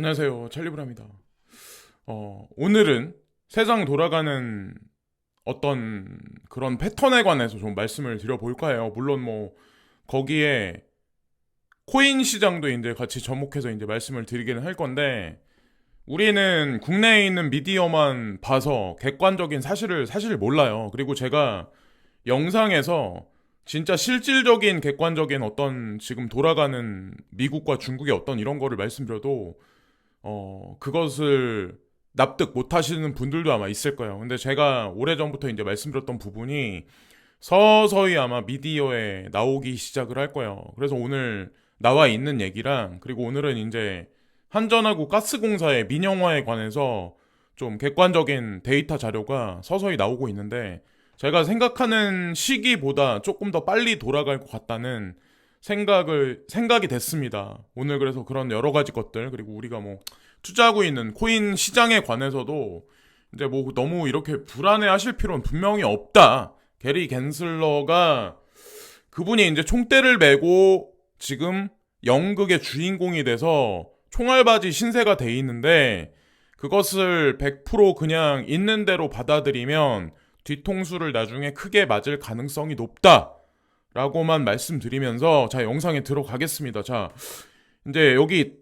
안녕하세요. 찰리브라입니다. 오늘은 세상 돌아가는 어떤 그런 패턴에 관해서 좀 말씀을 드려볼까 해요. 물론 뭐, 거기에 코인 시장도 이제 같이 접목해서 이제 말씀을 드리기는 할 건데, 우리는 국내에 있는 미디어만 봐서 객관적인 사실을 사실 몰라요. 그리고 제가 영상에서 진짜 실질적인 객관적인 어떤 지금 돌아가는 미국과 중국의 어떤 이런 거를 말씀드려도 그것을 납득 못 하시는 분들도 아마 있을 거예요. 근데 제가 오래전부터 이제 말씀드렸던 부분이 서서히 아마 미디어에 나오기 시작을 할 거예요. 그래서 오늘 나와 있는 얘기랑, 그리고 오늘은 이제 한전하고 가스공사의 민영화에 관해서 좀 객관적인 데이터 자료가 서서히 나오고 있는데, 제가 생각하는 시기보다 조금 더 빨리 돌아갈 것 같다는 생각이 됐습니다. 오늘 그래서 그런 여러 가지 것들, 그리고 우리가 뭐 투자하고 있는 코인 시장에 관해서도 이제 뭐 너무 이렇게 불안해 하실 필요는 분명히 없다. 게리 겐슬러가 그분이 이제 총대를 메고 지금 연극의 주인공이 돼서 총알바지 신세가 돼 있는데, 그것을 100% 그냥 있는 대로 받아들이면 뒤통수를 나중에 크게 맞을 가능성이 높다. 라고만 말씀드리면서 자, 영상에 들어가겠습니다. 자, 이제 여기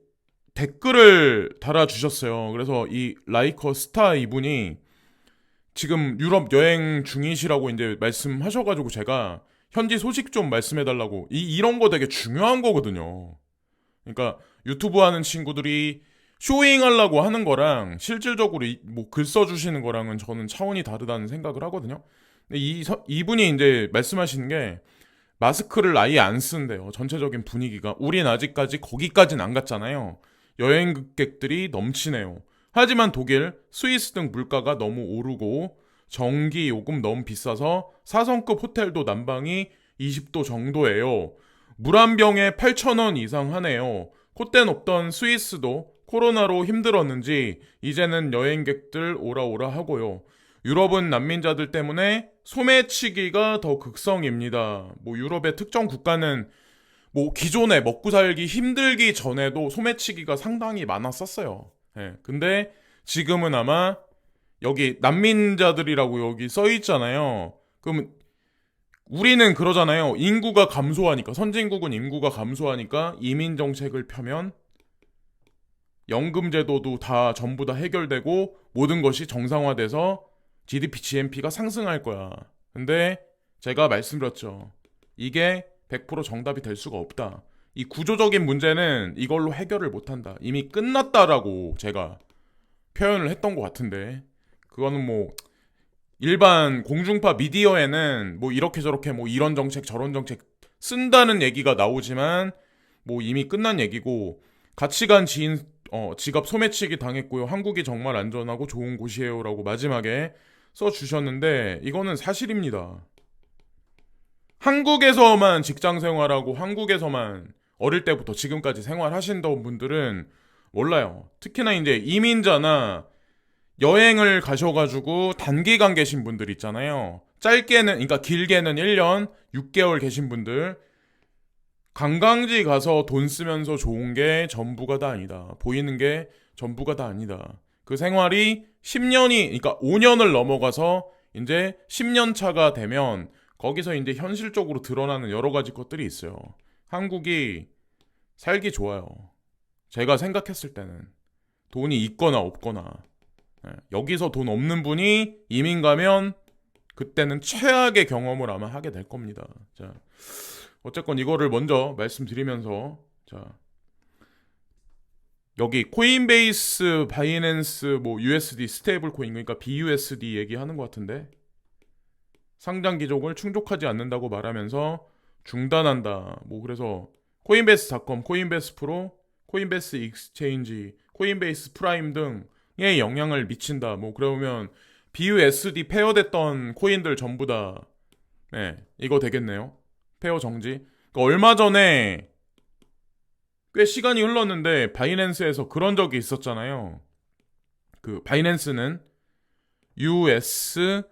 댓글을 달아주셨어요. 그래서 이 라이커 스타 이분이 지금 유럽 여행 중이시라고 이제 말씀하셔가지고 제가 현지 소식 좀 말씀해달라고, 이런 거 되게 중요한 거거든요. 그러니까 유튜브 하는 친구들이 쇼잉하려고 하는 거랑 실질적으로 뭐 글 써주시는 거랑은 저는 차원이 다르다는 생각을 하거든요. 근데 이분이 이제 말씀하시는 게 마스크를 아예 안 쓴대요. 전체적인 분위기가. 우린 아직까지 거기까진 안 갔잖아요. 여행객들이 넘치네요. 하지만 독일, 스위스 등 물가가 너무 오르고 전기 요금 너무 비싸서 4성급 호텔도 난방이 20도 정도예요. 물 한 병에 8,000원 이상 하네요. 콧대 높던 스위스도 코로나로 힘들었는지 이제는 여행객들 오라 하고요. 유럽은 난민자들 때문에 소매치기가 더 극성입니다. 뭐 유럽의 특정 국가는 뭐 기존에 먹고 살기 힘들기 전에도 소매치기가 상당히 많았었어요. 예. 근데 지금은 아마 여기 난민자들이라고 여기 써 있잖아요. 그럼 우리는 그러잖아요. 인구가 감소하니까, 선진국은 인구가 감소하니까 이민 정책을 펴면 연금 제도도 다 전부 다 해결되고 모든 것이 정상화돼서 GDP, GNP가 상승할 거야. 근데 제가 말씀드렸죠. 이게 100% 정답이 될 수가 없다. 이 구조적인 문제는 이걸로 해결을 못한다. 이미 끝났다라고 제가 표현을 했던 것 같은데, 그거는 뭐 일반 공중파 미디어에는 뭐 이렇게 저렇게 뭐 이런 정책 저런 정책 쓴다는 얘기가 나오지만 뭐 이미 끝난 얘기고, 가치관 지인 지갑 소매치기 당했고요. 한국이 정말 안전하고 좋은 곳이에요라고 마지막에 써주셨는데, 이거는 사실입니다. 한국에서만 직장 생활하고 한국에서만 어릴 때부터 지금까지 생활하신던 분들은 몰라요. 특히나 이제 이민자나 여행을 가셔가지고 단기간 계신 분들 있잖아요. 짧게는, 그러니까 길게는 1년, 6개월 계신 분들, 관광지 가서 돈 쓰면서 좋은 게 전부가 다 아니다. 보이는 게 전부가 다 아니다. 그 생활이 10년이, 그러니까 5년을 넘어가서 이제 10년 차가 되면 거기서 이제 현실적으로 드러나는 여러 가지 것들이 있어요. 한국이 살기 좋아요. 제가 생각했을 때는 돈이 있거나 없거나. 여기서 돈 없는 분이 이민 가면 그때는 최악의 경험을 아마 하게 될 겁니다. 자, 어쨌건 이거를 먼저 말씀드리면서, 자, 여기 코인베이스, 바이낸스, 뭐 USD 스테이블 코인, 그러니까 BUSD 얘기하는 것 같은데, 상장 기록을 충족하지 않는다고 말하면서 중단한다. 뭐 그래서 코인베이스닷컴, 코인베이스 프로, 코인베이스 익스체인지, 코인베이스 프라임 등에 영향을 미친다. 뭐 그러면 BUSD 페어됐던 코인들 전부 다, 네, 이거 되겠네요. 페어 정지. 그러니까 얼마 전에 꽤 시간이 흘렀는데 바이낸스에서 그런 적이 있었잖아요. 그 바이낸스는 USDC를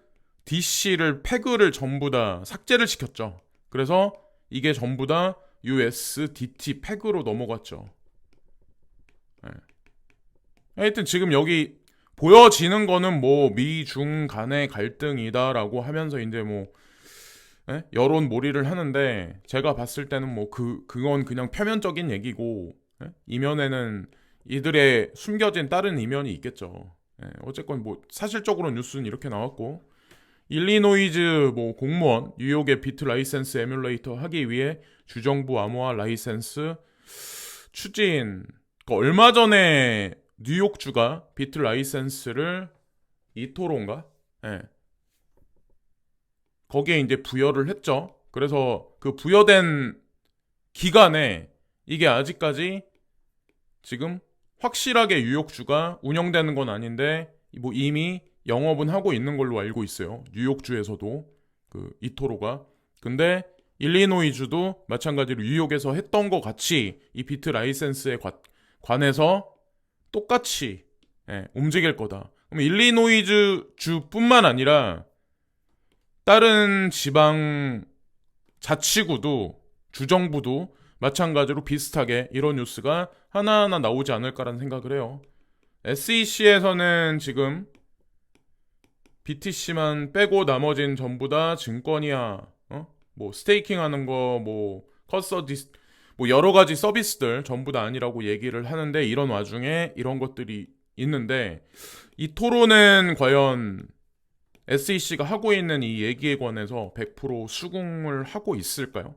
패그를 전부 다 삭제를 시켰죠. 그래서 이게 전부 다 USDT 패그로 넘어갔죠. 네. 하여튼 지금 여기 보여지는 거는 뭐 미중 간의 갈등이다라고 하면서 이제 뭐 여론 몰이를 하는데, 제가 봤을 때는 뭐 그건 그냥 표면적인 얘기고, 이면에는 이들의 숨겨진 다른 이면이 있겠죠. 어쨌건 뭐 사실적으로 뉴스는 이렇게 나왔고, 일리노이즈 뭐 공무원 뉴욕의 비트 라이센스 에뮬레이터 하기 위해 주정부 암호화 라이센스 추진. 얼마 전에 뉴욕주가 비트 라이센스를 이토로인가? 거기에 이제 부여를 했죠. 그래서 그 부여된 기간에 이게 아직까지 지금 확실하게 뉴욕주가 운영되는 건 아닌데 뭐 이미 영업은 하고 있는 걸로 알고 있어요. 뉴욕주에서도 그 이토로가. 근데 일리노이주도 마찬가지로 뉴욕에서 했던 것 같이 이 비트 라이센스에 관해서 똑같이 움직일 거다. 그럼 일리노이주 주뿐만 아니라 다른 지방 자치구도 주정부도 마찬가지로 비슷하게 이런 뉴스가 하나하나 나오지 않을까라는 생각을 해요. SEC에서는 지금 BTC만 빼고 나머진 전부 다 증권이야. 뭐 스테이킹 하는 거, 뭐 커서디, 뭐 여러 가지 서비스들 전부 다 아니라고 얘기를 하는데, 이런 와중에 이런 것들이 있는데, 이 토론은 과연 SEC가 하고 있는 이 얘기에 관해서 100% 수긍을 하고 있을까요?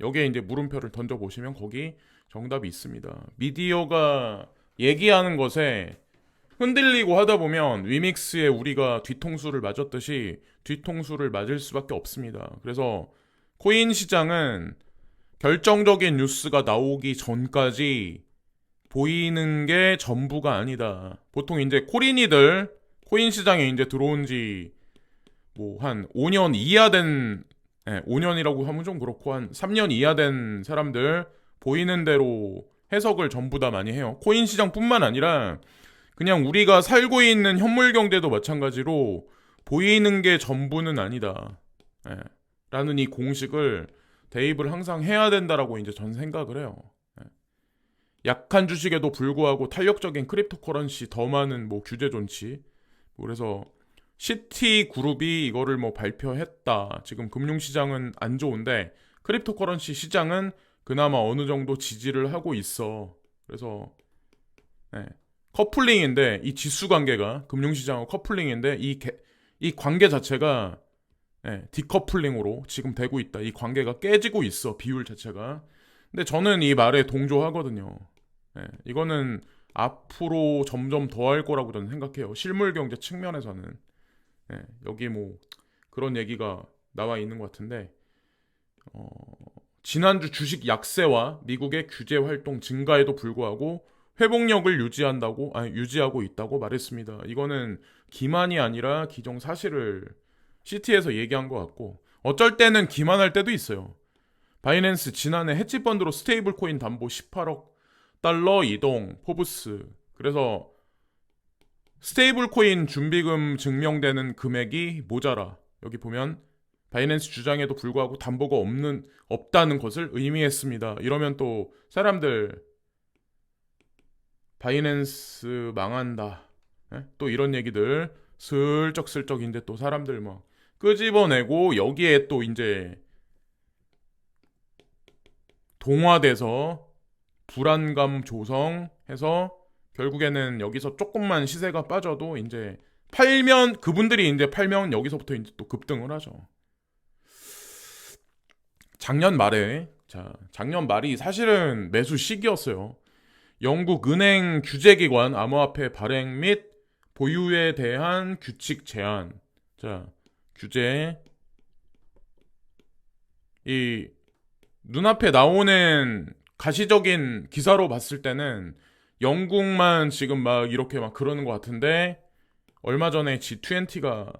여기에 이제 물음표를 던져보시면 거기 정답이 있습니다. 미디어가 얘기하는 것에 흔들리고 하다 보면 위믹스에 우리가 뒤통수를 맞았듯이 뒤통수를 맞을 수밖에 없습니다. 그래서 코인 시장은 결정적인 뉴스가 나오기 전까지 보이는 게 전부가 아니다. 보통 이제 코인 시장에 이제 들어온 지 뭐 한 5년 이하 된, 5년이라고 하면 좀 그렇고 한 3년 이하 된 사람들 보이는 대로 해석을 전부 다 많이 해요. 코인 시장뿐만 아니라 그냥 우리가 살고 있는 현물 경제도 마찬가지로 보이는 게 전부는 아니다. 라는 이 공식을 대입을 항상 해야 된다라고 이제 전 생각을 해요. 약한 주식에도 불구하고 탄력적인 크립토 커런시 더 많은 뭐 규제 존치. 그래서 시티그룹이 이거를 뭐 발표했다. 지금 금융시장은 안 좋은데 크립토 커런시 시장은 그나마 어느 정도 지지를 하고 있어. 그래서 커플링인데, 이 지수 관계가 금융시장하고 커플링인데 이 관계 자체가 디커플링으로 지금 되고 있다. 이 관계가 깨지고 있어, 비율 자체가. 근데 저는 이 말에 동조하거든요. 이거는 앞으로 점점 더 할 거라고 저는 생각해요. 실물 경제 측면에서는. 여기 뭐 그런 얘기가 나와 있는 것 같은데, 지난주 주식 약세와 미국의 규제 활동 증가에도 불구하고 회복력을 유지하고 있다고 말했습니다. 이거는 기만이 아니라 기정사실을 시티에서 얘기한 것 같고, 어쩔 때는 기만할 때도 있어요. 바이낸스 지난해 헤지펀드로 스테이블 코인 담보 18억 달러 이동, 포브스. 그래서 스테이블 코인 준비금 증명되는 금액이 모자라. 여기 보면 바이낸스 주장에도 불구하고 담보가 없다는 것을 의미했습니다. 이러면 또 사람들 바이낸스 망한다. 또 이런 얘기들 슬쩍슬쩍인데 또 사람들 막 끄집어내고, 여기에 또 이제 동화돼서 불안감 조성해서 결국에는 여기서 조금만 시세가 빠져도 이제 그분들이 이제 팔면 여기서부터 이제 또 급등을 하죠. 작년 말이 사실은 매수 시기였어요. 영국 은행 규제기관 암호화폐 발행 및 보유에 대한 규칙 제한. 규제. 이 눈앞에 나오는 가시적인 기사로 봤을 때는 영국만 지금 막 이렇게 막 그러는 것 같은데, 얼마 전에 G20가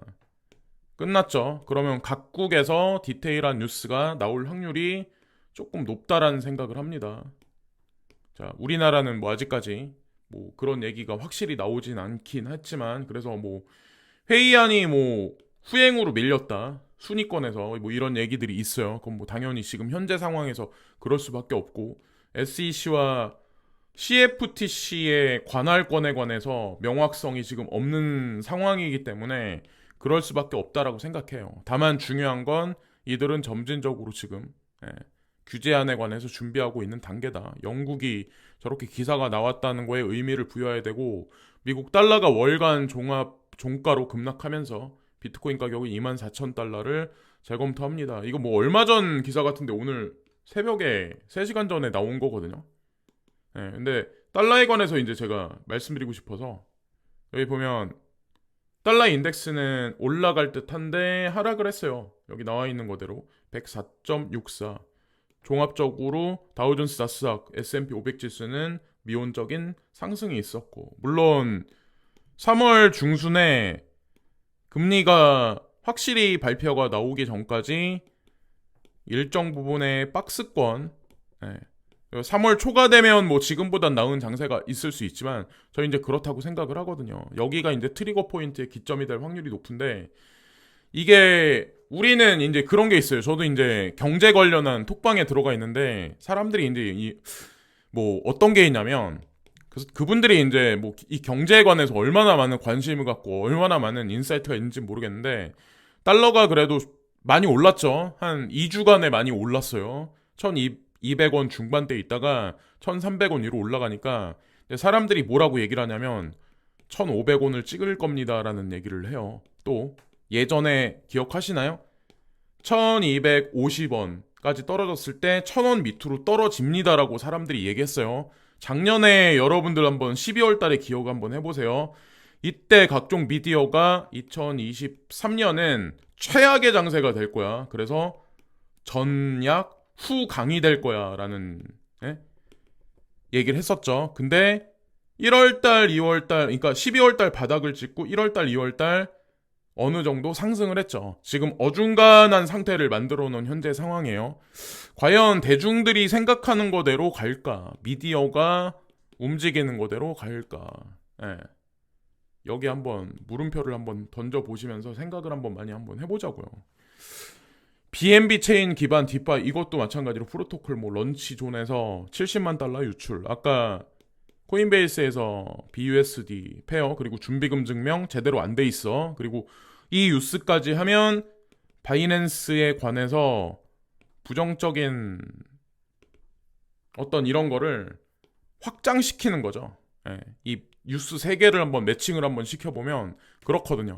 끝났죠. 그러면 각국에서 디테일한 뉴스가 나올 확률이 조금 높다라는 생각을 합니다. 우리나라는 뭐 아직까지 뭐 그런 얘기가 확실히 나오진 않긴 했지만, 그래서 뭐 회의안이 뭐 후행으로 밀렸다, 순위권에서 뭐 이런 얘기들이 있어요. 그럼 뭐 당연히 지금 현재 상황에서 그럴 수밖에 없고, SEC와 CFTC의 관할권에 관해서 명확성이 지금 없는 상황이기 때문에 그럴 수밖에 없다라고 생각해요. 다만 중요한 건 이들은 점진적으로 지금 예, 규제안에 관해서 준비하고 있는 단계다. 영국이 저렇게 기사가 나왔다는 거에 의미를 부여해야 되고 미국 달러가 월간 종합 종가로 급락하면서 비트코인 가격이 24,000달러를 재검토합니다. 이거 뭐 얼마 전 기사 같은데 오늘 새벽에 3시간 전에 나온 거거든요. 근데 달러에 관해서 이제 제가 말씀드리고 싶어서 여기 보면 달러 인덱스는 올라갈 듯한데 하락을 했어요. 여기 나와 있는 거대로 104.64. 종합적으로 다우존스 나스닥 S&P 500 지수는 미온적인 상승이 있었고 물론 3월 중순에 금리가 확실히 발표가 나오기 전까지 일정 부분의 박스권 3월 초가 되면 뭐 지금보단 나은 장세가 있을 수 있지만 저 이제 그렇다고 생각을 하거든요. 여기가 이제 트리거 포인트의 기점이 될 확률이 높은데 이게 우리는 이제 그런 게 있어요. 저도 이제 경제 관련한 톡방에 들어가 있는데 사람들이 이제 뭐 어떤 게 있냐면 그분들이 이제 뭐 이 경제에 관해서 얼마나 많은 관심을 갖고 얼마나 많은 인사이트가 있는지 모르겠는데 달러가 그래도 많이 올랐죠. 한 2주간에 많이 올랐어요. 1,200원 중반대 있다가 1,300원 위로 올라가니까 사람들이 뭐라고 얘기를 하냐면 1,500원을 찍을 겁니다라는 얘기를 해요. 또 예전에 기억하시나요? 1,250원까지 떨어졌을 때 1,000원 밑으로 떨어집니다라고 사람들이 얘기했어요. 작년에 여러분들 한번 12월 달에 기억 한번 해보세요. 이때 각종 미디어가 2023년은 최악의 장세가 될 거야. 그래서 전약 후 강이 될 거야 라는 얘기를 했었죠. 근데 1월달, 2월달, 그러니까 12월달 바닥을 찍고 1월달, 2월달 어느 정도 상승을 했죠. 지금 어중간한 상태를 만들어 놓은 현재 상황이에요. 과연 대중들이 생각하는 거대로 갈까? 미디어가 움직이는 거대로 갈까? 여기 한번 물음표를 한번 던져보시면서 생각을 한번 많이 한번 해보자고요. BNB 체인 기반 디파 이것도 마찬가지로 프로토콜 뭐 런치 존에서 70만 달러 유출. 아까 코인베이스에서 BUSD 페어 그리고 준비금 증명 제대로 안 돼 있어. 그리고 이 뉴스까지 하면 바이낸스에 관해서 부정적인 어떤 이런 거를 확장시키는 거죠. 이 뉴스 3개를 한번 매칭을 한번 시켜보면 그렇거든요.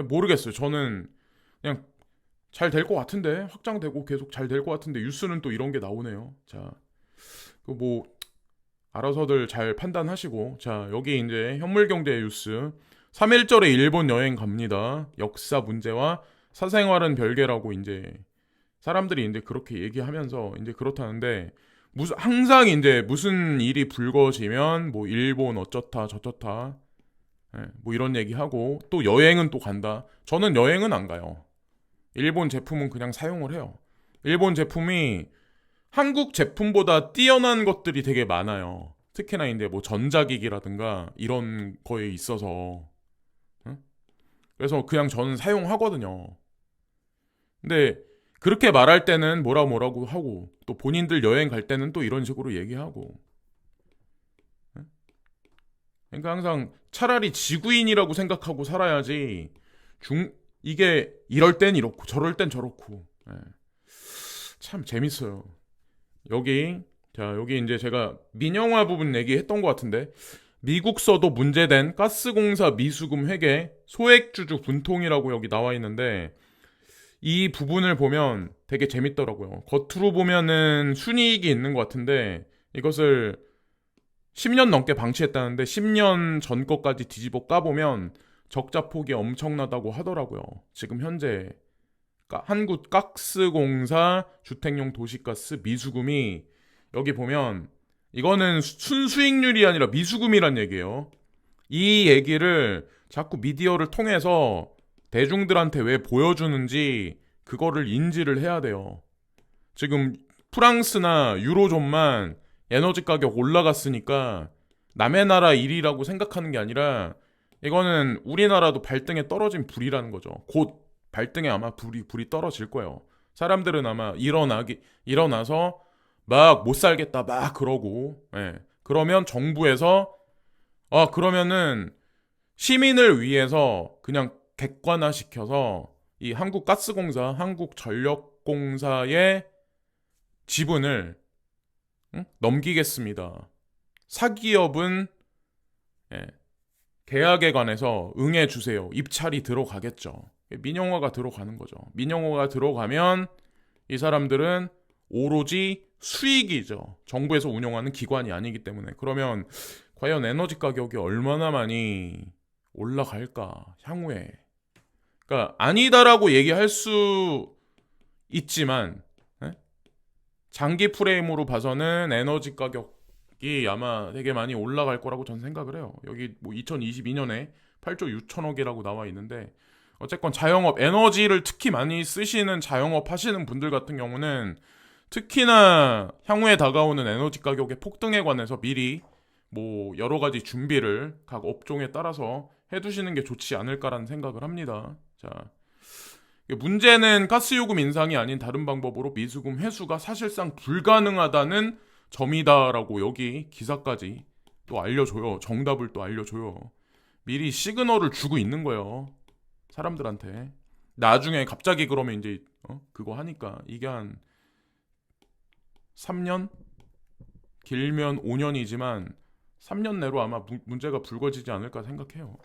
모르겠어요. 저는 그냥 잘 될 것 같은데 확장되고 계속 잘 될 것 같은데 뉴스는 또 이런 게 나오네요. 자, 그 뭐 알아서들 잘 판단하시고 자 여기 이제 현물경제 뉴스 3.1절에 일본 여행 갑니다. 역사 문제와 사생활은 별개라고 이제 사람들이 이제 그렇게 얘기하면서 이제 그렇다는데 항상 이제 무슨 일이 불거지면 뭐 일본 어쩌다 저쩌다 뭐 이런 얘기하고 또 여행은 또 간다. 저는 여행은 안 가요. 일본 제품은 그냥 사용을 해요. 일본 제품이 한국 제품보다 뛰어난 것들이 되게 많아요. 특히나 이제 뭐 전자기기라든가 이런 거에 있어서. 그래서 그냥 저는 사용하거든요. 근데 그렇게 말할 때는 뭐라고 하고 또 본인들 여행 갈 때는 또 이런 식으로 얘기하고. 그러니까 항상 차라리 지구인이라고 생각하고 살아야지 이게 이럴 땐 이렇고 저럴 땐 저렇고. 참 재밌어요. 여기 이제 제가 민영화 부분 얘기했던 것 같은데 미국서도 문제된 가스공사 미수금 회계 소액주주 분통이라고 여기 나와 있는데 이 부분을 보면 되게 재밌더라고요. 겉으로 보면은 순이익이 있는 것 같은데 이것을 10년 넘게 방치했다는데 10년 전 것까지 뒤집어 까보면 적자 폭이 엄청나다고 하더라고요. 지금 현재 한국가스공사 주택용 도시가스 미수금이 여기 보면 이거는 순수익률이 아니라 미수금이란 얘기예요. 이 얘기를 자꾸 미디어를 통해서 대중들한테 왜 보여주는지 그거를 인지를 해야 돼요. 지금 프랑스나 유로존만 에너지 가격 올라갔으니까 남의 나라 일이라고 생각하는 게 아니라 이거는 우리나라도 발등에 떨어진 불이라는 거죠. 곧 발등에 아마 불이 떨어질 거예요. 사람들은 아마 일어나서 막 못 살겠다 막 그러고 그러면 정부에서 그러면은 시민을 위해서 그냥 객관화시켜서 이 한국가스공사, 한국전력공사의 지분을 넘기겠습니다. 사기업은 예, 계약에 관해서 응해주세요. 입찰이 들어가겠죠. 민영화가 들어가는 거죠. 민영화가 들어가면 이 사람들은 오로지 수익이죠. 정부에서 운영하는 기관이 아니기 때문에. 그러면 과연 에너지 가격이 얼마나 많이 올라갈까 향후에. 그러니까 아니다라고 얘기할 수 있지만 장기 프레임으로 봐서는 에너지 가격이 아마 되게 많이 올라갈 거라고 저는 생각을 해요. 여기 뭐 2022년에 8조 6천억이라고 나와 있는데 어쨌건 자영업, 에너지를 특히 많이 쓰시는 자영업 하시는 분들 같은 경우는 특히나 향후에 다가오는 에너지 가격의 폭등에 관해서 미리 뭐 여러 가지 준비를 각 업종에 따라서 해두시는 게 좋지 않을까라는 생각을 합니다. 자, 문제는 가스요금 인상이 아닌 다른 방법으로 미수금 회수가 사실상 불가능하다는 점이다라고 여기 기사까지 또 알려줘요. 정답을 또 알려줘요. 미리 시그널을 주고 있는 거예요. 사람들한테. 나중에 갑자기 그러면 이제 그거 하니까 이게 한 3년? 길면 5년이지만 3년 내로 아마 문제가 불거지지 않을까 생각해요.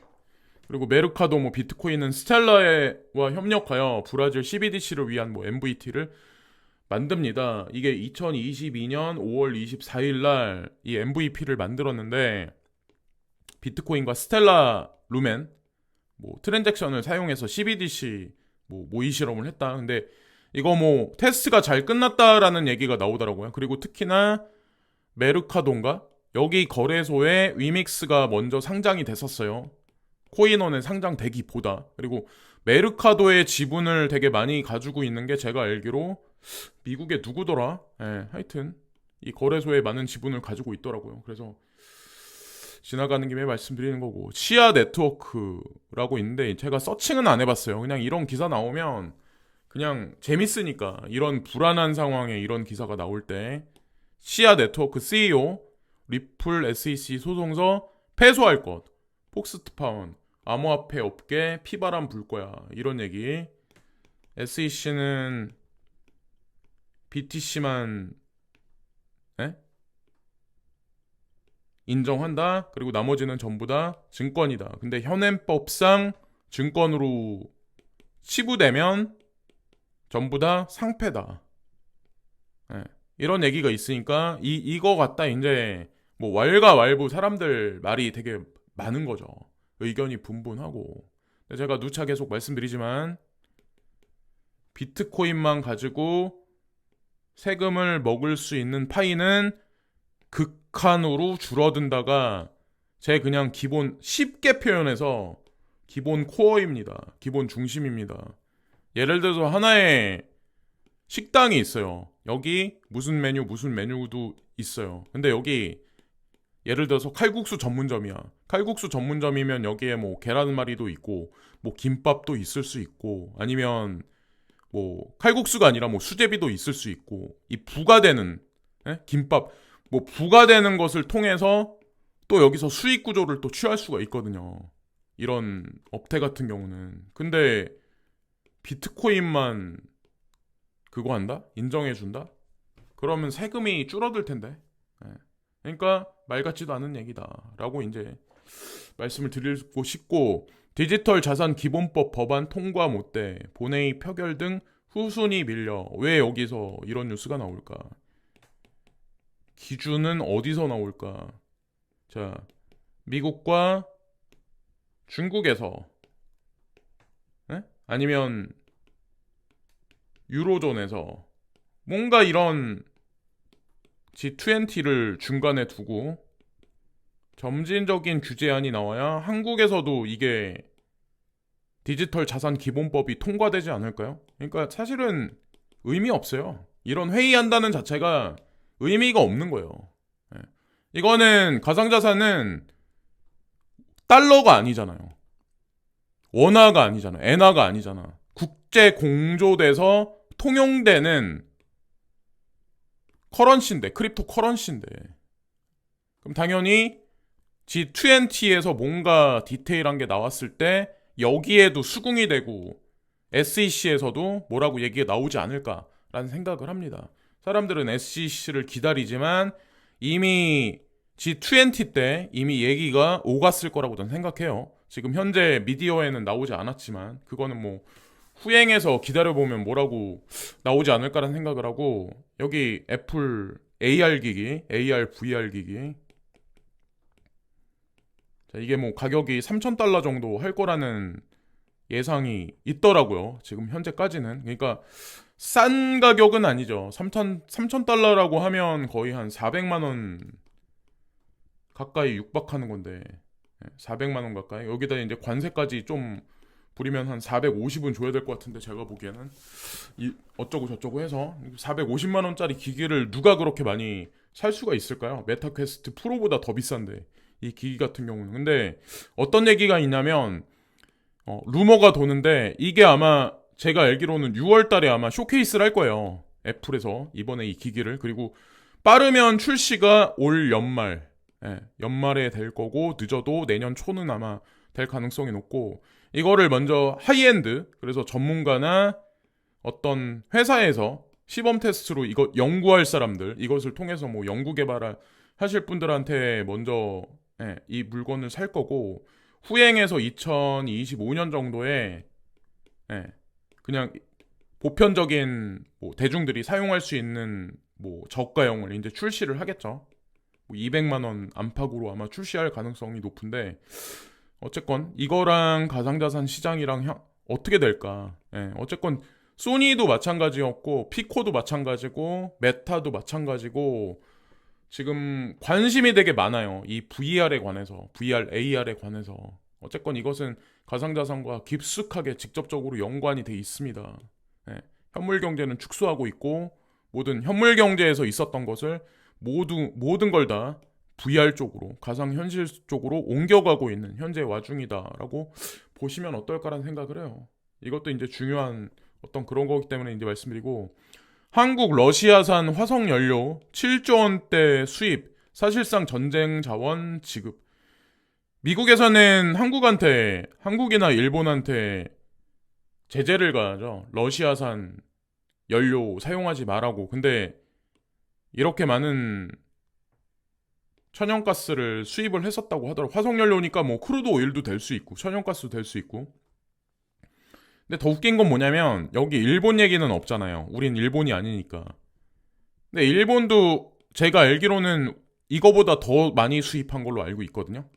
그리고 메르카도 뭐 비트코인은 스텔라와 협력하여 브라질 CBDC를 위한 뭐 MVT를 만듭니다. 이게 2022년 5월 24일 날 이 MVP를 만들었는데 비트코인과 스텔라 루멘 뭐 트랜잭션을 사용해서 CBDC 뭐 모의 실험을 했다. 근데 이거 뭐 테스트가 잘 끝났다라는 얘기가 나오더라고요. 그리고 특히나 메르카도인가? 여기 거래소에 위믹스가 먼저 상장이 됐었어요. 코인원에 상장되기보다. 그리고 메르카도의 지분을 되게 많이 가지고 있는 게 제가 알기로 미국의 누구더라? 하여튼 이 거래소에 많은 지분을 가지고 있더라고요. 그래서 지나가는 김에 말씀드리는 거고. 시아 네트워크라고 있는데 제가 서칭은 안 해봤어요. 그냥 이런 기사 나오면 그냥 재밌으니까 이런 불안한 상황에 이런 기사가 나올 때 시아 네트워크 CEO 리플 SEC 소송서 패소할 것. 폭스트파운 암호화폐 업계 피바람 불 거야. 이런 얘기. SEC는 BTC만 인정한다. 그리고 나머지는 전부 다 증권이다. 근데 현행법상 증권으로 치부되면 전부 다 상패다. 이런 얘기가 있으니까 이거 갖다 이제 뭐 왈가왈부 사람들 말이 되게 많은 거죠. 의견이 분분하고. 제가 누차 계속 말씀드리지만 비트코인만 가지고 세금을 먹을 수 있는 파이는 극한으로 줄어든다가 제 그냥 기본 쉽게 표현해서 기본 코어입니다. 기본 중심입니다. 예를 들어서 하나의 식당이 있어요. 여기 무슨 메뉴도 있어요. 근데 여기 예를 들어서 칼국수 전문점이야. 칼국수 전문점이면 여기에 뭐 계란말이도 있고 뭐 김밥도 있을 수 있고 아니면 뭐 칼국수가 아니라 뭐 수제비도 있을 수 있고 이 부가되는 김밥 뭐 부가되는 것을 통해서 또 여기서 수익 구조를 또 취할 수가 있거든요. 이런 업태 같은 경우는. 근데 비트코인만 그거 한다? 인정해준다? 그러면 세금이 줄어들 텐데. 그러니까 말 같지도 않은 얘기다 라고 이제 말씀을 드리고 싶고, 디지털 자산 기본법 법안 통과 못돼 본회의 표결 등 후순위 밀려. 왜 여기서 이런 뉴스가 나올까? 기준은 어디서 나올까? 자, 미국과 중국에서 아니면 유로존에서 뭔가 이런 G20를 중간에 두고 점진적인 규제안이 나와야 한국에서도 이게 디지털 자산 기본법이 통과되지 않을까요? 그러니까 사실은 의미 없어요. 이런 회의한다는 자체가 의미가 없는 거예요. 이거는 가상자산은 달러가 아니잖아요. 원화가 아니잖아. 엔화가 아니잖아. 국제 공조돼서 통용되는 커런시인데, 크립토 커런시인데. 그럼 당연히 G20에서 뭔가 디테일한 게 나왔을 때 여기에도 수긍이 되고 SEC에서도 뭐라고 얘기가 나오지 않을까라는 생각을 합니다. 사람들은 SEC를 기다리지만 이미 G20 때 이미 얘기가 오갔을 거라고 저는 생각해요. 지금 현재 미디어에는 나오지 않았지만 그거는 뭐 후행해서 기다려보면 뭐라고 나오지 않을까라는 생각을 하고, 여기 애플 AR 기기, AR VR 기기, 자, 이게 뭐 가격이 $3,000 정도 할 거라는 예상이 있더라고요. 지금 현재까지는. 그러니까 싼 가격은 아니죠. 3,000달러라고 하면 거의 한 400만 원 가까이 육박하는 건데, 400만 원 가까이. 여기다 이제 관세까지 좀 부리면 한 450은 줘야 될 것 같은데, 제가 보기에는 어쩌고 저쩌고 해서 450만 원짜리 기기를 누가 그렇게 많이 살 수가 있을까요? 메타 퀘스트 프로보다 더 비싼데, 이 기기 같은 경우는. 근데 어떤 얘기가 있냐면 루머가 도는데, 이게 아마 제가 알기로는 6월 달에 아마 쇼케이스를 할 거예요. 애플에서 이번에 이 기기를. 그리고 빠르면 출시가 올 연말, 연말에 될 거고, 늦어도 내년 초는 아마 될 가능성이 높고, 이거를 먼저 하이엔드, 그래서 전문가나 어떤 회사에서 시범 테스트로 이거 연구할 사람들, 이것을 통해서 뭐 연구 개발을 하실 분들한테 먼저 이 물건을 살 거고, 후행해서 2025년 정도에 그냥 보편적인 뭐 대중들이 사용할 수 있는 뭐 저가형을 이제 출시를 하겠죠. 뭐 200만 원 안팎으로 아마 출시할 가능성이 높은데, 어쨌건 이거랑 가상자산 시장이랑 어떻게 될까? 어쨌건 소니도 마찬가지였고, 피코도 마찬가지고, 메타도 마찬가지고, 지금 관심이 되게 많아요. 이 VR에 관해서, VR, AR에 관해서. 어쨌건 이것은 가상자산과 깊숙하게 직접적으로 연관이 돼 있습니다. 현물 경제는 축소하고 있고, 모든 현물 경제에서 있었던 것을 모든 걸 다 VR 쪽으로, 가상현실 쪽으로 옮겨가고 있는 현재 와중이다라고 보시면 어떨까라는 생각을 해요. 이것도 이제 중요한 어떤 그런 거기 때문에 이제 말씀드리고, 한국 러시아산 화석연료 7조 원대 수입, 사실상 전쟁 자원 지급. 미국에서는 한국이나 일본한테 제재를 가하죠. 러시아산 연료 사용하지 말라고. 근데 이렇게 많은 천연가스를 수입을 했었다고 하더라고. 화석연료니까 뭐 크루드 오일도 될 수 있고, 천연가스도 될 수 있고. 근데 더 웃긴 건 뭐냐면, 여기 일본 얘기는 없잖아요. 우린 일본이 아니니까. 근데 일본도 제가 알기로는 이거보다 더 많이 수입한 걸로 알고 있거든요.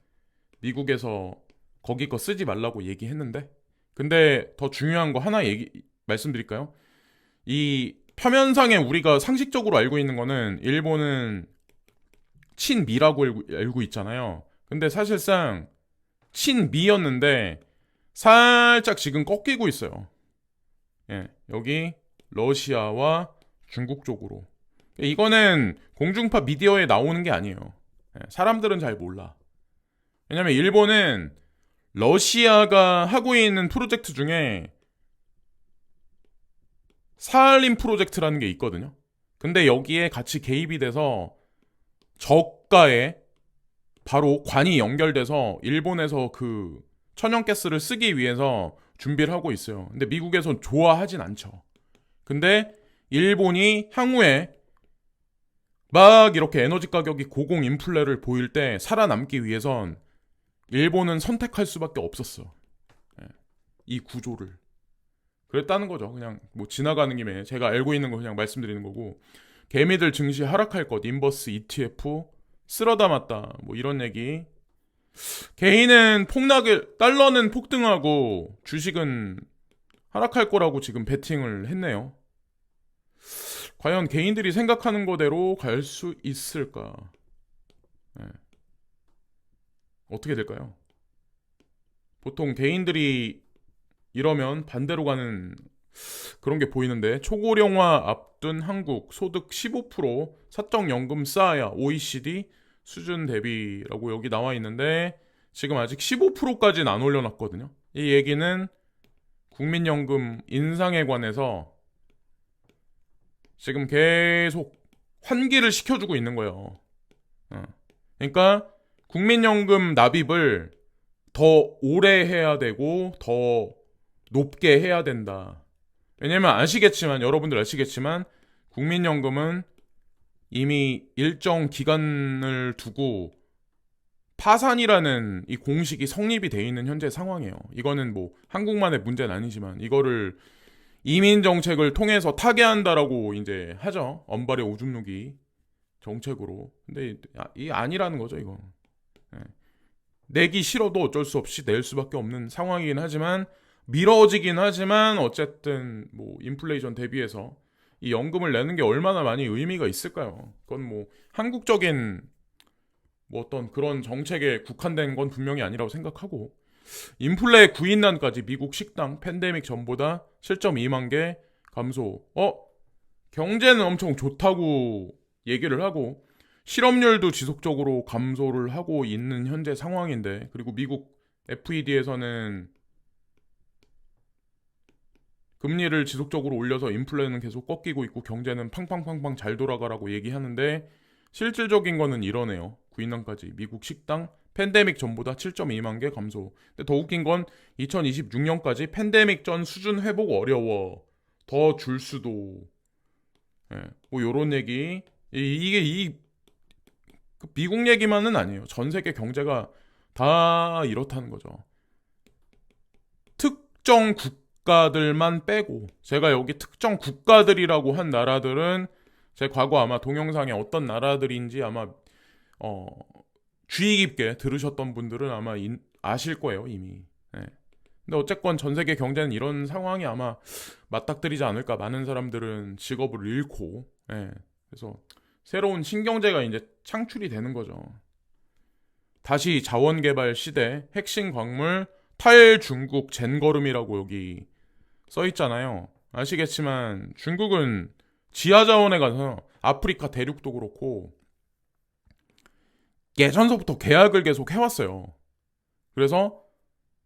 미국에서 거기 거 쓰지 말라고 얘기했는데. 근데 더 중요한 거 하나 말씀드릴까요? 이 표면상에 우리가 상식적으로 알고 있는 거는 일본은 친미라고 알고 있잖아요. 근데 사실상 친미였는데 살짝 지금 꺾이고 있어요. 여기 러시아와 중국 쪽으로. 이거는 공중파 미디어에 나오는 게 아니에요. 사람들은 잘 몰라. 왜냐면 일본은 러시아가 하고 있는 프로젝트 중에 사할린 프로젝트라는 게 있거든요. 근데 여기에 같이 개입이 돼서 저가에 바로 관이 연결돼서 일본에서 그 천연가스를 쓰기 위해서 준비를 하고 있어요. 근데 미국에선 좋아하진 않죠. 근데 일본이 향후에 막 이렇게 에너지 가격이 고공 인플레를 보일 때 살아남기 위해선 일본은 선택할 수밖에 없었어. 이 구조를. 그랬다는 거죠. 그냥 뭐 지나가는 김에 제가 알고 있는 거 그냥 말씀드리는 거고, 개미들 증시 하락할 것, 인버스 ETF 쓸어 담았다, 뭐 이런 얘기. 개인은 달러는 폭등하고 주식은 하락할 거라고 지금 베팅을 했네요. 과연 개인들이 생각하는 거대로 갈 수 있을까? 어떻게 될까요? 보통 개인들이 이러면 반대로 가는 그런 게 보이는데, 초고령화 앞둔 한국, 소득 15%, 사적연금 쌓아야 OECD 수준 대비라고 여기 나와 있는데, 지금 아직 15%까지는 안 올려놨거든요. 이 얘기는 국민연금 인상에 관해서 지금 계속 환기를 시켜주고 있는 거예요. 그러니까 국민연금 납입을 더 오래 해야 되고 더 높게 해야 된다. 왜냐면 여러분들 아시겠지만 국민연금은 이미 일정 기간을 두고 파산이라는 이 공식이 성립이 돼 있는 현재 상황이에요. 이거는 뭐 한국만의 문제는 아니지만 이거를 이민 정책을 통해서 타개한다라고 이제 하죠. 언발의 오줌 누기 정책으로. 근데 이 아니라는 거죠, 이거. 예. 내기 싫어도 어쩔 수 없이 낼 수밖에 없는 상황이긴 하지만 미뤄지긴 하지만 어쨌든 뭐 인플레이션 대비해서 이 연금을 내는 게 얼마나 많이 의미가 있을까요? 그건 뭐 한국적인 뭐 어떤 그런 정책에 국한된 건 분명히 아니라고 생각하고 인플레 구인난까지 미국 식당 팬데믹 전보다 7.2만 개 감소. 경제는 엄청 좋다고 얘기를 하고 실업률도 지속적으로 감소를 하고 있는 현재 상황인데 그리고 미국 FED에서는 금리를 지속적으로 올려서 인플레는 계속 꺾이고 있고 경제는 팡팡팡팡 잘 돌아가라고 얘기하는데 실질적인 거는 이러네요. 구인난까지 미국 식당 팬데믹 전보다 7.2만 개 감소. 근데 더 웃긴 건 2026년까지 팬데믹 전 수준 회복 어려워. 더 줄 수도. 예, 뭐 요런 얘기. 이게 미국 얘기만은 아니에요. 전 세계 경제가 다 이렇다는 거죠. 특정 국가들만 빼고 제가 여기 특정 국가들이라고 한 나라들은 제 과거 아마 동영상에 어떤 나라들인지 아마 주의 깊게 들으셨던 분들은 아마 아실 거예요 이미. 네. 근데 어쨌건 전 세계 경제는 이런 상황이 아마 맞닥뜨리지 않을까. 많은 사람들은 직업을 잃고, 네. 그래서 새로운 신경제가 이제 창출이 되는 거죠. 다시 자원개발 시대, 핵심 광물 탈중국 젠걸음이라고 여기 써 있잖아요. 아시겠지만 중국은 지하자원에 가서 아프리카 대륙도 그렇고 예전서부터 계약을 계속 해왔어요. 그래서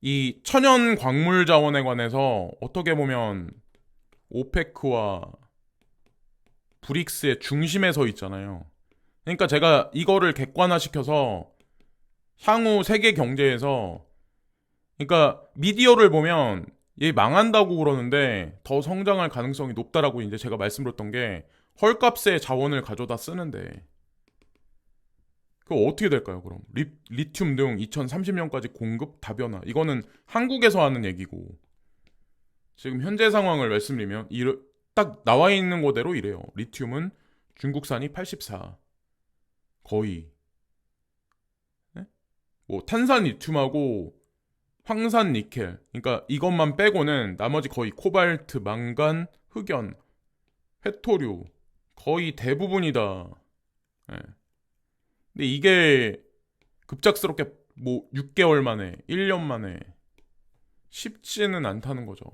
이 천연 광물 자원에 관해서 어떻게 보면 오페크와 브릭스의 중심에 서 있잖아요. 그러니까 제가 이거를 객관화시켜서 향후 세계 경제에서 그러니까 미디어를 보면 얘 망한다고 그러는데 더 성장할 가능성이 높다라고 이제 제가 말씀드렸던 게 헐값의 자원을 가져다 쓰는데 그거 어떻게 될까요, 그럼? 리튬 등 2030년까지 공급 다변화. 이거는 한국에서 하는 얘기고. 지금 현재 상황을 말씀드리면 딱 나와 있는 거대로 이래요. 리튬은 중국산이 84. 거의. 네? 뭐 탄산 리튬하고 황산 니켈. 그러니까 이것만 빼고는 나머지 거의 코발트, 망간, 흑연, 회토류 거의 대부분이다. 네. 근데 이게 급작스럽게 뭐 6개월 만에, 1년 만에 쉽지는 않다는 거죠.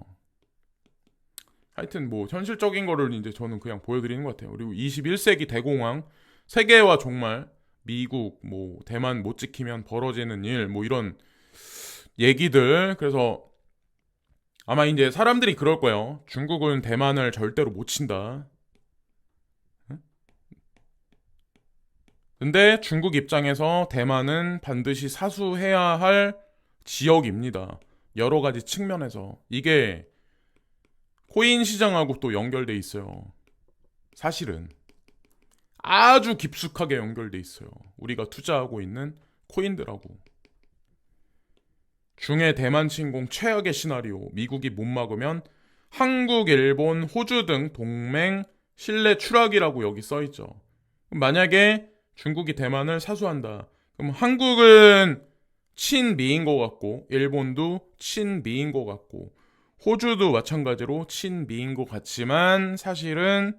하여튼 뭐 현실적인 거를 이제 저는 그냥 보여드리는 것 같아요. 그리고 21세기 대공황, 세계와 정말 미국, 뭐 대만 못 지키면 벌어지는 일, 뭐 이런 얘기들. 그래서 아마 이제 사람들이 그럴 거예요. 중국은 대만을 절대로 못 친다. 근데 중국 입장에서 대만은 반드시 사수해야 할 지역입니다. 여러 가지 측면에서. 이게 코인 시장하고 또 연결돼 있어요. 사실은. 아주 깊숙하게 연결돼 있어요. 우리가 투자하고 있는 코인들하고. 중해 대만 침공 최악의 시나리오. 미국이 못 막으면 한국, 일본, 호주 등 동맹 신뢰 추락이라고 여기 써있죠. 만약에 중국이 대만을 사수한다. 그럼 한국은 친미인 것 같고 일본도 친미인 것 같고 호주도 마찬가지로 친미인 것 같지만 사실은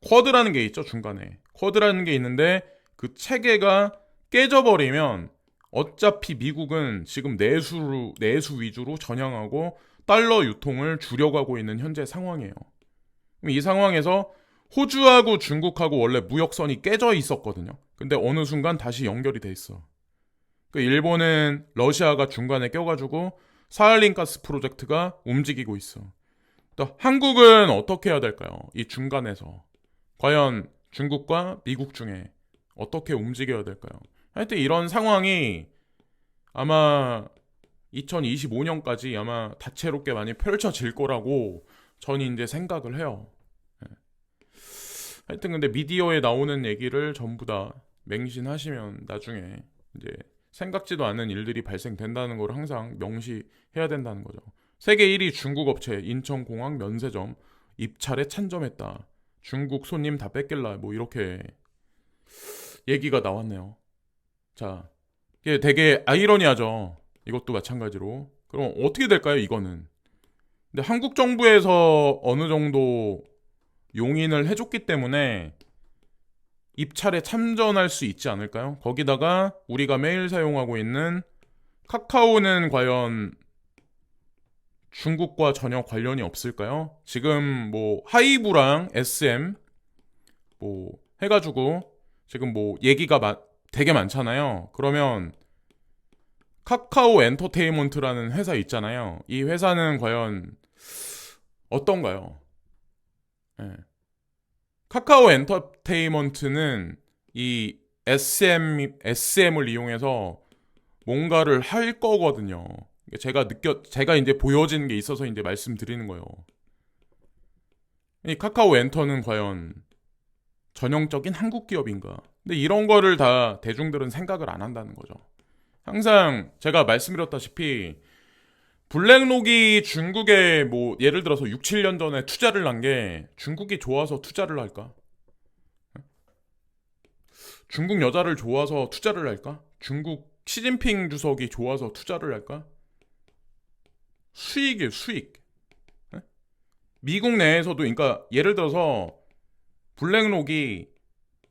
쿼드라는 게 있죠. 중간에 쿼드라는 게 있는데 그 체계가 깨져버리면 어차피 미국은 지금 내수 위주로 전향하고 달러 유통을 줄여가고 있는 현재 상황이에요. 이 상황에서 호주하고 중국하고 원래 무역선이 깨져 있었거든요. 근데 어느 순간 다시 연결이 돼 있어. 일본은 러시아가 중간에 껴가지고 사할린 가스 프로젝트가 움직이고 있어. 또 한국은 어떻게 해야 될까요? 이 중간에서 과연 중국과 미국 중에 어떻게 움직여야 될까요? 하여튼 이런 상황이 아마 2025년까지 아마 다채롭게 많이 펼쳐질 거라고 저는 이제 생각을 해요. 예. 하여튼 근데 미디어에 나오는 얘기를 전부 다 맹신하시면 나중에 이제 생각지도 않은 일들이 발생된다는 걸 항상 명시해야 된다는 거죠. 세계 1위 중국 업체 인천공항 면세점 입찰에 찬점했다. 중국 손님 다 뺏길라. 뭐 이렇게 얘기가 나왔네요. 자, 이게 되게 아이러니하죠. 이것도 마찬가지로. 그럼 어떻게 될까요, 이거는? 근데 한국 정부에서 어느 정도 용인을 해줬기 때문에 입찰에 참전할 수 있지 않을까요? 거기다가 우리가 매일 사용하고 있는 카카오는 과연 중국과 전혀 관련이 없을까요? 지금 뭐 하이브랑 SM 뭐 해가지고 지금 뭐 얘기가 되게 많잖아요. 그러면 카카오 엔터테인먼트라는 회사 있잖아요. 이 회사는 과연 어떤가요? 예. 카카오 엔터테인먼트는 이 SM을 이용해서 뭔가를 할 거거든요. 제가 이제 보여진 게 있어서 이제 말씀드리는 거예요. 이 카카오 엔터는 과연 전형적인 한국 기업인가? 근데 이런 거를 다 대중들은 생각을 안 한다는 거죠. 항상 제가 말씀드렸다시피 블랙록이 중국에 뭐 예를 들어서 6, 7년 전에 투자를 한 게 중국이 좋아서 투자를 할까? 중국 여자를 좋아서 투자를 할까? 중국 시진핑 주석이 좋아서 투자를 할까? 수익이에요, 수익. 미국 내에서도 그러니까 예를 들어서 블랙록이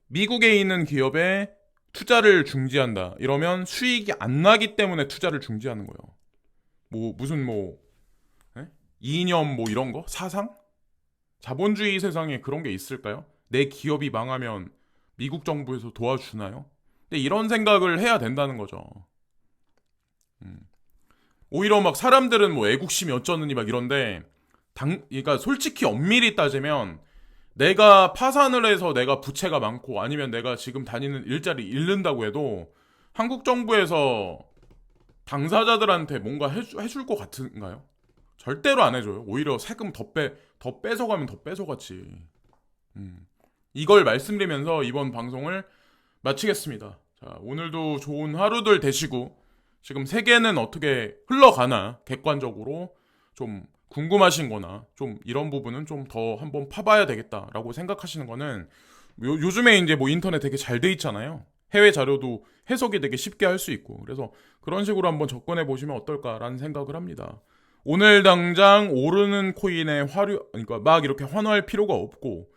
미국에 있는 기업에 투자를 중지한다. 이러면 수익이 안 나기 때문에 투자를 중지하는 거예요. 뭐 무슨 뭐 이념 뭐 이런 거? 사상? 자본주의 세상에 그런 게 있을까요? 내 기업이 망하면 미국 정부에서 도와주나요? 근데 이런 생각을 해야 된다는 거죠. 오히려 막 사람들은 뭐 애국심이 어쩌느니 막 이런데 그러니까 솔직히 엄밀히 따지면 내가 파산을 해서 내가 부채가 많고 아니면 내가 지금 다니는 일자리 잃는다고 해도 한국 정부에서 당사자들한테 뭔가 해줄 것 같은가요? 절대로 안 해줘요. 오히려 세금 더 뺏어가면 더 뺏어갔지. 이걸 말씀드리면서 이번 방송을 마치겠습니다. 자, 오늘도 좋은 하루들 되시고 지금 세계는 어떻게 흘러가나 객관적으로 좀 궁금하신 거나 좀 이런 부분은 좀 더 한번 파봐야 되겠다라고 생각하시는 거는 요즘에 이제 뭐 인터넷 되게 잘 돼 있잖아요. 해외 자료도 해석이 되게 쉽게 할 수 있고 그래서 그런 식으로 한번 접근해 보시면 어떨까라는 생각을 합니다. 오늘 당장 오르는 코인에 그러니까 막 이렇게 환호할 필요가 없고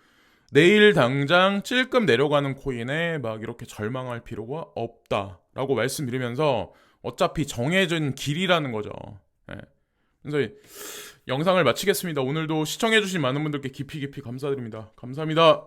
내일 당장 찔끔 내려가는 코인에 막 이렇게 절망할 필요가 없다라고 말씀드리면서 어차피 정해진 길이라는 거죠. 예. 그래서 영상을 마치겠습니다. 오늘도 시청해주신 많은 분들께 깊이 감사드립니다. 감사합니다.